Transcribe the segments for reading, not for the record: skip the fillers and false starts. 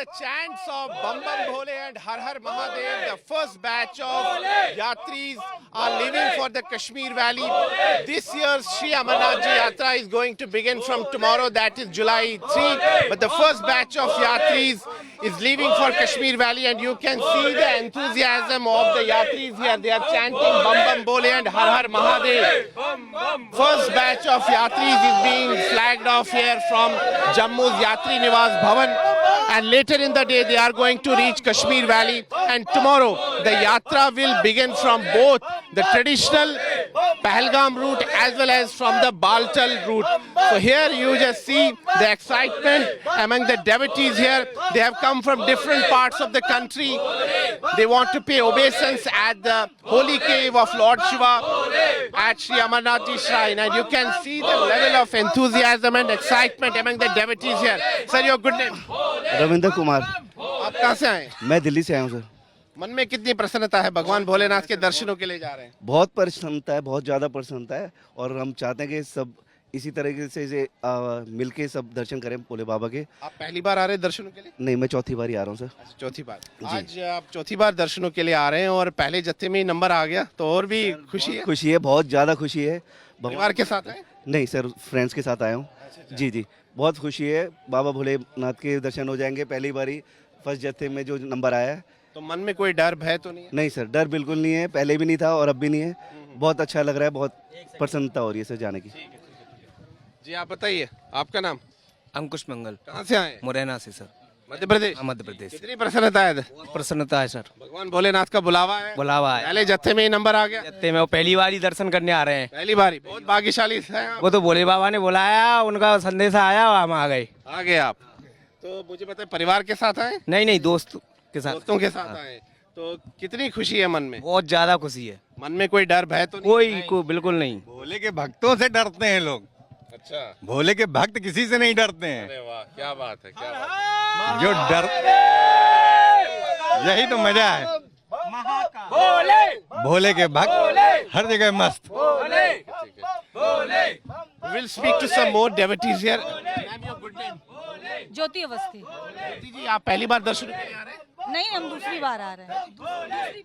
the chants of Bam Bam Bhole and Har Har Mahadev, the first batch of Yatris are leaving for the Kashmir Valley. This year's Sri Amarnath Ji Yatra is going to begin from tomorrow, that is July 3. But the first batch of Yatris is leaving for Kashmir Valley, and you can see the enthusiasm of the Yatris here. They are chanting Bam Bam Bhole and Har Har Mahadev. First batch of Yatris is being flagged off here from Jammu's Yatri Niwas Bhavan, and later in the day they are going to reach Kashmir Valley, and tomorrow the Yatra will begin from both the traditional Pahalgam route as well as from the Baltal route. So here you just see the excitement among the devotees here. They have come from different parts of the country. They want to pay obeisance at the holy cave of Lord Shiva at Sri Amarnath Ji Shrine, and you can see the level of enthusiasm and excitement among the devotees here. Sir, your good name? Ravindra Kumar. आप कहाँ से आए? मैं दिल्ली से आया हूँ sir. मन में कितनी प्रसन्नता है? भगवान भोलेनाथ के दर्शनों के लिए जा रहे हैं। बहुत प्रसन्नता है, बहुत ज़्यादा प्रसन्नता है, और हम चाहते हैं कि सब इसी तरीके से मिलके सब दर्शन करें भोले बाबा के। आप पहली बार आ रहे हैं दर्शनों के लिए? नहीं, मैं चौथी बार ही आ रहा हूँ सर। चौथी बार। आज आप चौथी बार दर्शनों के लिए आ रहे हैं और पहले जत्थे में ही नंबर आ गया, तो और भी खुशी है? खुशी है, बहुत ज़्यादा खुशी है। परिवार के साथ आए? नहीं सर, फ्रेंड्स के साथ आया हूँ। जी जी, बहुत खुशी है। बाबा भोलेनाथ के दर्शन हो जाएंगे पहली बारी, फर्स्ट जत्थे में जो नंबर आया है। तो मन में कोई डर भय तो नहीं है? नहीं सर, डर बिल्कुल नहीं है, पहले भी नहीं था और अब भी नहीं है। बहुत अच्छा लग रहा है, बहुत प्रसन्नता हो रही है सर जाने की। जी आप बताइए, आपका नाम? अंकुश मंगल। कहाँ से आए? मुरैना से सर। मध्य प्रदेश? मध्य प्रदेश। कितनी प्रसन्नता है? प्रसन्नता है सर। भगवान भोलेनाथ का बुलावा है? बुलावा है। पहले जत्थे में ही नंबर आ गया? जत्थे में वो पहली बार ही दर्शन करने आ रहे हैं। पहली बारी, बहुत भाग्यशाली है आप। वो तो भोले बाबा ने बुलाया, उनका संदेश आया, हम आ गए। आ गए आप। तो मुझे बताइए, परिवार के साथ आए? नहीं, दोस्त के साथ। दोस्तों के साथ आए। तो कितनी खुशी है मन में? बहुत ज्यादा खुशी है। मन में कोई डर भय तो नहीं? कोई बिल्कुल नहीं। भोले के भक्तों से डरते हैं लोग। अच्छा, भोले के भक्त किसी से नहीं डरते हैं। अरे वाह, क्या बात है, क्या बात है। जो डर, यही तो मजा है। भोले के भक्त हर जगह मस्त। We'll speak to some more devotees here. Ma'am, your good name? ज्योति अवस्थी। ज्योति जी, आप पहली बार दर्शन के लिए आ रहे हैं? नहीं, हम दूसरी बार आ रहे हैं।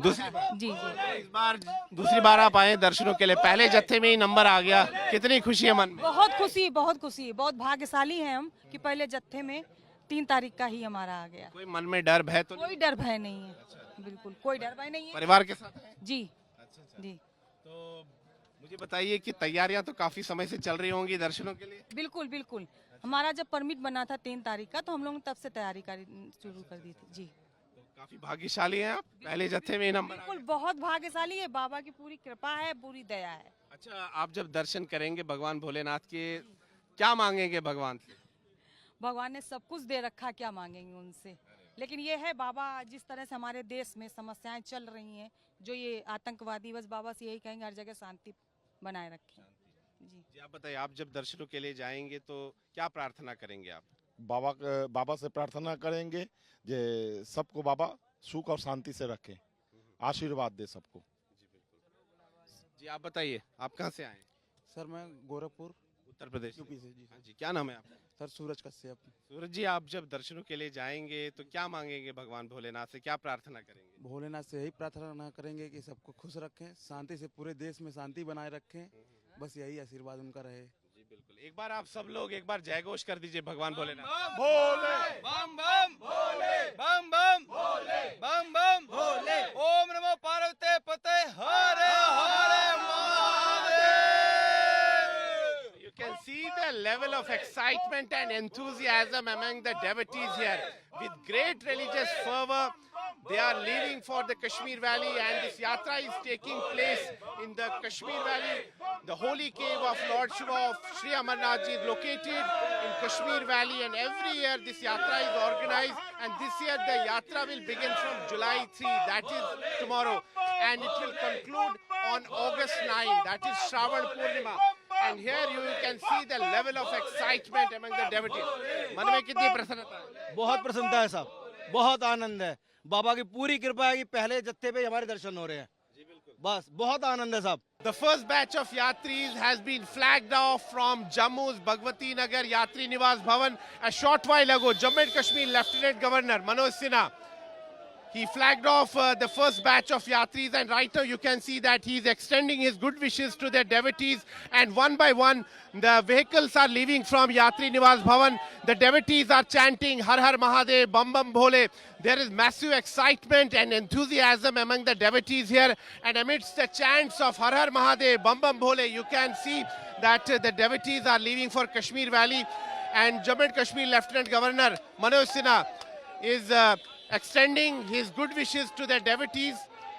दूसरी बार? जी जी, इस बार दूसरी बार आप आए दर्शनों के लिए, पहले जत्थे में ही नंबर आ गया, कितनी खुशी है मन में? बहुत खुशी, बहुत खुशी, बहुत भाग्यशाली हैं हम कि पहले जत्थे में 3 तारीख का ही हमारा आ गया। कोई मन में डर भय तो नहीं? कोई डर भय नहीं है, बिल्कुल कोई डर भय नहीं है। परिवार के साथ आए? जी जी, तो मुझे बताइए कि तैयारियां तो काफी समय से चल रही होंगी दर्शनों के लिए? बिल्कुल बिल्कुल। हमारा जब परमिट बना था 3 तारीख का, तो हम लोग ने तब से तैयारी शुरू कर दी थी। जी, काफी भाग्यशाली हैं आप, पहले जत्थे में ही नंबर आ बिल्कुल गया। बहुत भाग्यशाली है। बाबा की पूरी कृपा है, पूरी दया है। अच्छा, आप जब दर्शन करेंगे भगवान भोलेनाथ के, क्या मांगेंगे भगवान से? भगवान ने सब कुछ दे रखा, क्या मांगेंगे उनसे। लेकिन ये है, बाबा जिस तरह से हमारे देश में समस्याएं चल रही हैं, जो ये आतंकवादी, बस बाबा से यही कहेंगे हर जगह शांति बनाए रखें। जी, आप बताइए, आप जब दर्शनों के लिए जाएंगे तो क्या प्रार्थना करेंगे आप? बाबा से प्रार्थना करेंगे जे सबको बाबा सुख और शांति से रखें, आशीर्वाद दे सबको। जी बिल्कुल। जी आप बताइए, आप कहाँ से आए? सर मैं गोरखपुर उत्तर प्रदेश यूपी से। जी हाँ जी, क्या नाम है आपका? सर सूरज कश्यप। सूरज जी, आप जब दर्शनों के लिए जाएंगे तो क्या मांगेंगे भगवान भोलेनाथ से, क्या प्रार्थना करेंगे? भोलेनाथ से यही प्रार्थना करेंगे कि सबको खुश रखें, शांति से पूरे देश में शांति बनाए रखें, बस यही आशीर्वाद उनका रहे। जी बिल्कुल। एक बार आप सब लोग एक बार जयघोष कर दीजिए भगवान भोलेनाथ। भोले बम बम भोले बम बम भोले बम बम भोले ओम नमो पार्वती पते Hare Hare Mahadev. You can see the level of excitement and enthusiasm among the devotees here. With great religious fervor, they are leaving for the Kashmir Valley, and this yatra is taking place in the Kashmir Valley. The holy cave of Lord Shiva of Sri Amarnath Ji is located in Kashmir Valley, and every year this yatra is organized, and this year the yatra will begin from July 3, that is tomorrow, and it will conclude on August 9, that is Shravan Purnima. And here you can see the level of excitement among the devotees. मन में कितनी प्रसन्नता है? बहुत प्रसन्नता है साहब, बहुत आनंद है। बाबा की पूरी कृपा है कि पहले जत्थे पे हमारे दर्शन हो रहे हैं। बस बहुत आनंद है साहब। The first batch of Yatris has been flagged off from Jammu's Bhagwati Nagar Yatri Niwas Bhavan. A short while ago, Jammu and Kashmir Lieutenant Governor Manoj Sinha, he flagged off the first batch of Yatris, and right now you can see that he is extending his good wishes to their devotees, and one by one the vehicles are leaving from Yatri Niwas Bhavan. The devotees are chanting Har Har Mahadev, Bam Bam Bhole. There is massive excitement and enthusiasm among the devotees here, and amidst the chants of Har Har Mahadev, Bam Bam Bhole, you can see that the devotees are leaving for Kashmir Valley, and Jammu and Kashmir Lieutenant Governor Manoj Sinha is extending his good wishes to the devotees.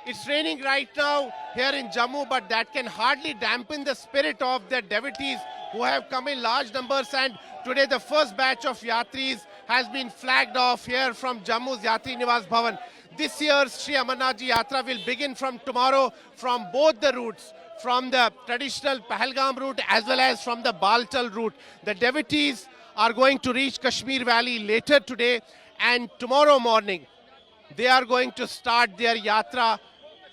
It's raining right now here in Jammu, but that can hardly dampen the spirit of the devotees who have come in large numbers, and today the first batch of Yatris has been flagged off here from Jammu's Yatri Niwas Bhavan. This year's Sri Amarnath Ji Yatra will begin from tomorrow from both the routes, from the traditional Pahalgam route as well as from the Baltal route. The devotees are going to reach Kashmir Valley later today, and tomorrow morning they are going to start their yatra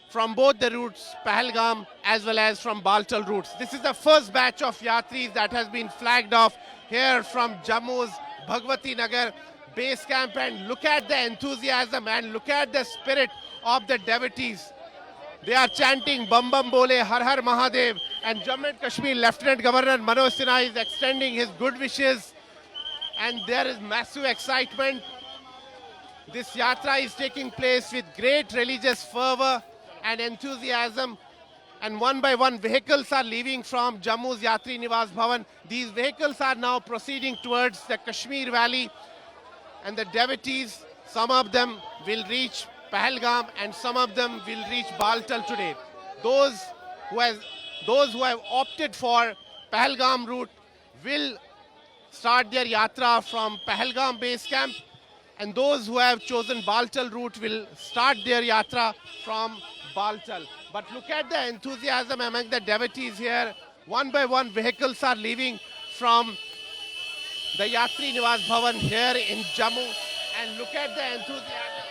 from both the routes, Pahalgam as well as from Baltal routes. This is the first batch of Yatris that has been flagged off here from Jammu's Bhagwati Nagar base camp, and look at the enthusiasm and look at the spirit of the devotees. They are chanting Bam Bam Bole, Har Har Mahadev, and Jammu and Kashmir Lieutenant Governor Manoj Sinha is extending his good wishes, and there is massive excitement. This yatra is taking place with great religious fervor and enthusiasm, and one by one vehicles are leaving from Jammu's Yatri Niwas Bhavan. These vehicles are now proceeding towards the Kashmir Valley, and the devotees, some of them will reach Pahalgam and some of them will reach Baltal today. Those who have opted for Pahalgam route will start their yatra from Pahalgam base camp, and those who have chosen Baltal route will start their yatra from Baltal. But look at the enthusiasm among the devotees here. One by one vehicles are leaving from the Yatri Niwas Bhavan here in Jammu, and look at the enthusiasm.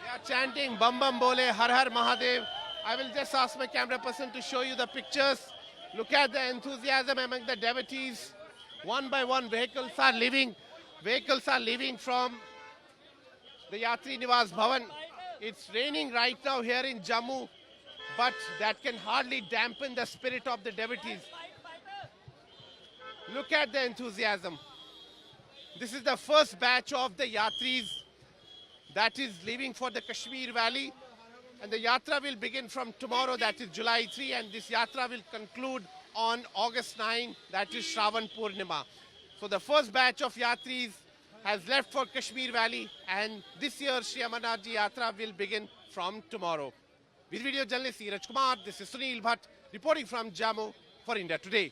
They are chanting Bam Bam Bole, Har Har Mahadev. I will just ask my camera person to show you the pictures. Look at the enthusiasm among the devotees. One by one vehicles are leaving. Vehicles are leaving from the Yatri Niwas Bhavan. It's raining right now here in Jammu, but that can hardly dampen the spirit of the devotees. Look at the enthusiasm. This is the first batch of the Yatris that is leaving for the Kashmir Valley, and the yatra will begin from tomorrow, that is July 3, and this yatra will conclude on August 9, that is Shravan Purnima. So the first batch of Yatris has left for Kashmir Valley, and this year Sri Amarnath Ji Yatra will begin from tomorrow. With video journalist Iraj Kumar, this is Sunil Bhatt reporting from Jammu for India Today.